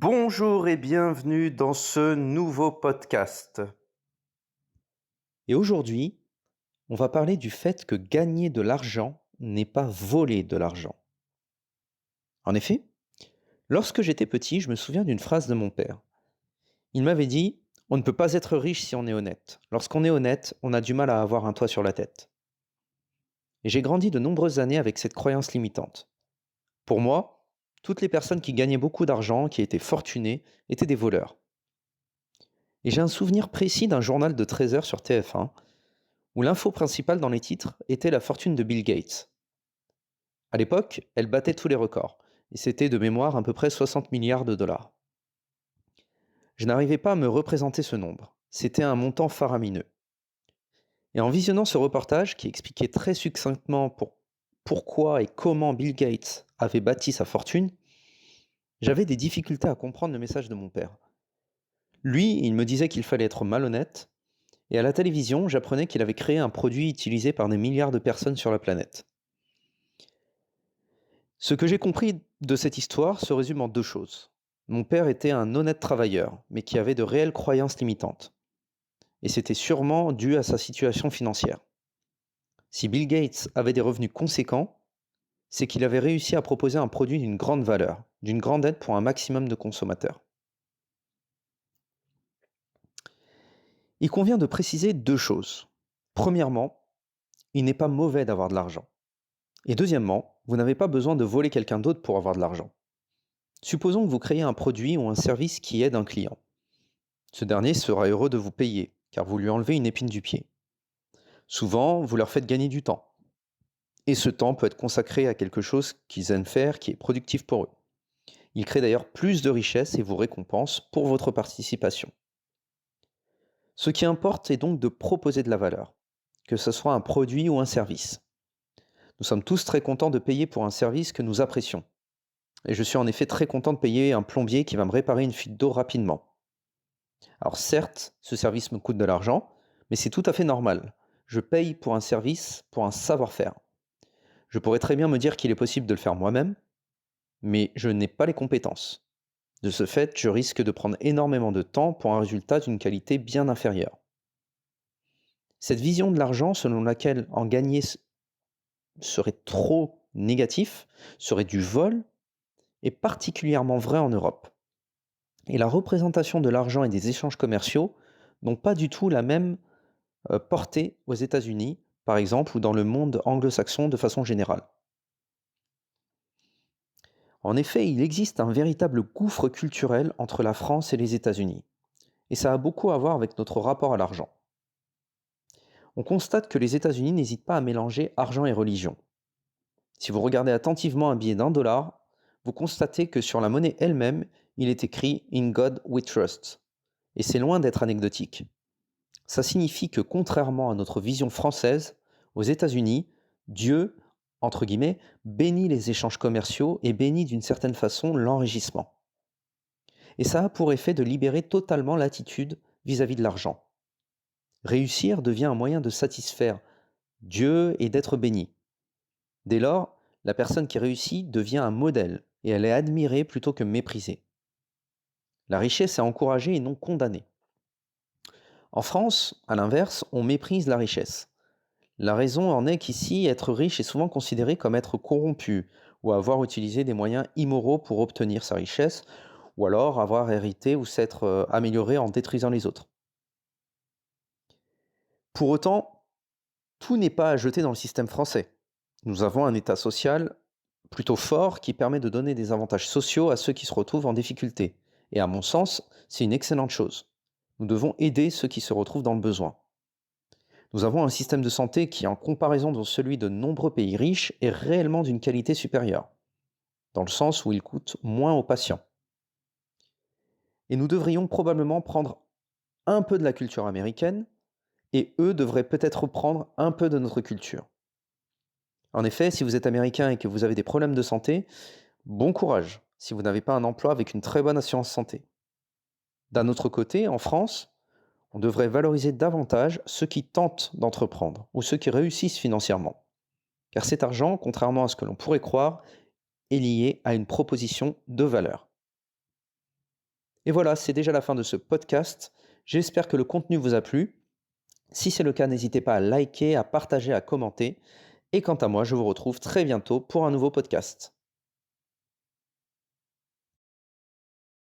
Bonjour et bienvenue dans ce nouveau podcast. Et aujourd'hui, on va parler du fait que gagner de l'argent n'est pas voler de l'argent. En effet, lorsque j'étais petit, je me souviens d'une phrase de mon père. Il m'avait dit: «On ne peut pas être riche si on est honnête. Lorsqu'on est honnête, on a du mal à avoir un toit sur la tête.» Et j'ai grandi de nombreuses années avec cette croyance limitante. Pour moi, toutes les personnes qui gagnaient beaucoup d'argent, qui étaient fortunées, étaient des voleurs. Et j'ai un souvenir précis d'un journal de 13 heures sur TF1 où l'info principale dans les titres était la fortune de Bill Gates. À l'époque, elle battait tous les records, et c'était de mémoire à peu près 60 milliards de dollars. Je n'arrivais pas à me représenter ce nombre. C'était un montant faramineux. Et en visionnant ce reportage qui expliquait très succinctement pourquoi et comment Bill Gates avait bâti sa fortune, j'avais des difficultés à comprendre le message de mon père. Lui, il me disait qu'il fallait être malhonnête, et à la télévision, j'apprenais qu'il avait créé un produit utilisé par des milliards de personnes sur la planète. Ce que j'ai compris de cette histoire se résume en deux choses. Mon père était un honnête travailleur, mais qui avait de réelles croyances limitantes. Et c'était sûrement dû à sa situation financière. Si Bill Gates avait des revenus conséquents, c'est qu'il avait réussi à proposer un produit d'une grande valeur, d'une grande aide pour un maximum de consommateurs. Il convient de préciser deux choses. Premièrement, il n'est pas mauvais d'avoir de l'argent. Et deuxièmement, vous n'avez pas besoin de voler quelqu'un d'autre pour avoir de l'argent. Supposons que vous créez un produit ou un service qui aide un client. Ce dernier sera heureux de vous payer, car vous lui enlevez une épine du pied. Souvent, vous leur faites gagner du temps. Et ce temps peut être consacré à quelque chose qu'ils aiment faire, qui est productif pour eux. Il crée d'ailleurs plus de richesse et vous récompense pour votre participation. Ce qui importe est donc de proposer de la valeur, que ce soit un produit ou un service. Nous sommes tous très contents de payer pour un service que nous apprécions. Et je suis en effet très content de payer un plombier qui va me réparer une fuite d'eau rapidement. Alors certes, ce service me coûte de l'argent, mais c'est tout à fait normal. Je paye pour un service, pour un savoir-faire. Je pourrais très bien me dire qu'il est possible de le faire moi-même, mais je n'ai pas les compétences. De ce fait, je risque de prendre énormément de temps pour un résultat d'une qualité bien inférieure. Cette vision de l'argent selon laquelle en gagner serait trop négatif, serait du vol, est particulièrement vraie en Europe. Et la représentation de l'argent et des échanges commerciaux n'ont pas du tout la même portée aux États-Unis, par exemple, ou dans le monde anglo-saxon de façon générale. En effet, il existe un véritable gouffre culturel entre la France et les États-Unis. Et ça a beaucoup à voir avec notre rapport à l'argent. On constate que les États-Unis n'hésitent pas à mélanger argent et religion. Si vous regardez attentivement un billet d'1 dollar, vous constatez que sur la monnaie elle-même, il est écrit In God We Trust. Et c'est loin d'être anecdotique. Ça signifie que contrairement à notre vision française, aux États-Unis, Dieu, entre guillemets, bénit les échanges commerciaux et bénit d'une certaine façon l'enrichissement. Et ça a pour effet de libérer totalement l'attitude vis-à-vis de l'argent. Réussir devient un moyen de satisfaire Dieu et d'être béni. Dès lors, la personne qui réussit devient un modèle et elle est admirée plutôt que méprisée. La richesse est encouragée et non condamnée. En France, à l'inverse, on méprise la richesse. La raison en est qu'ici, être riche est souvent considéré comme être corrompu, ou avoir utilisé des moyens immoraux pour obtenir sa richesse, ou alors avoir hérité ou s'être amélioré en détruisant les autres. Pour autant, tout n'est pas à jeter dans le système français. Nous avons un État social plutôt fort qui permet de donner des avantages sociaux à ceux qui se retrouvent en difficulté. Et à mon sens, c'est une excellente chose. Nous devons aider ceux qui se retrouvent dans le besoin. Nous avons un système de santé qui, en comparaison de celui de nombreux pays riches, est réellement d'une qualité supérieure, dans le sens où il coûte moins aux patients. Et nous devrions probablement prendre un peu de la culture américaine, et eux devraient peut-être prendre un peu de notre culture. En effet, si vous êtes américain et que vous avez des problèmes de santé, bon courage si vous n'avez pas un emploi avec une très bonne assurance santé. D'un autre côté, en France, on devrait valoriser davantage ceux qui tentent d'entreprendre ou ceux qui réussissent financièrement. Car cet argent, contrairement à ce que l'on pourrait croire, est lié à une proposition de valeur. Et voilà, c'est déjà la fin de ce podcast. J'espère que le contenu vous a plu. Si c'est le cas, n'hésitez pas à liker, à partager, à commenter. Et quant à moi, je vous retrouve très bientôt pour un nouveau podcast.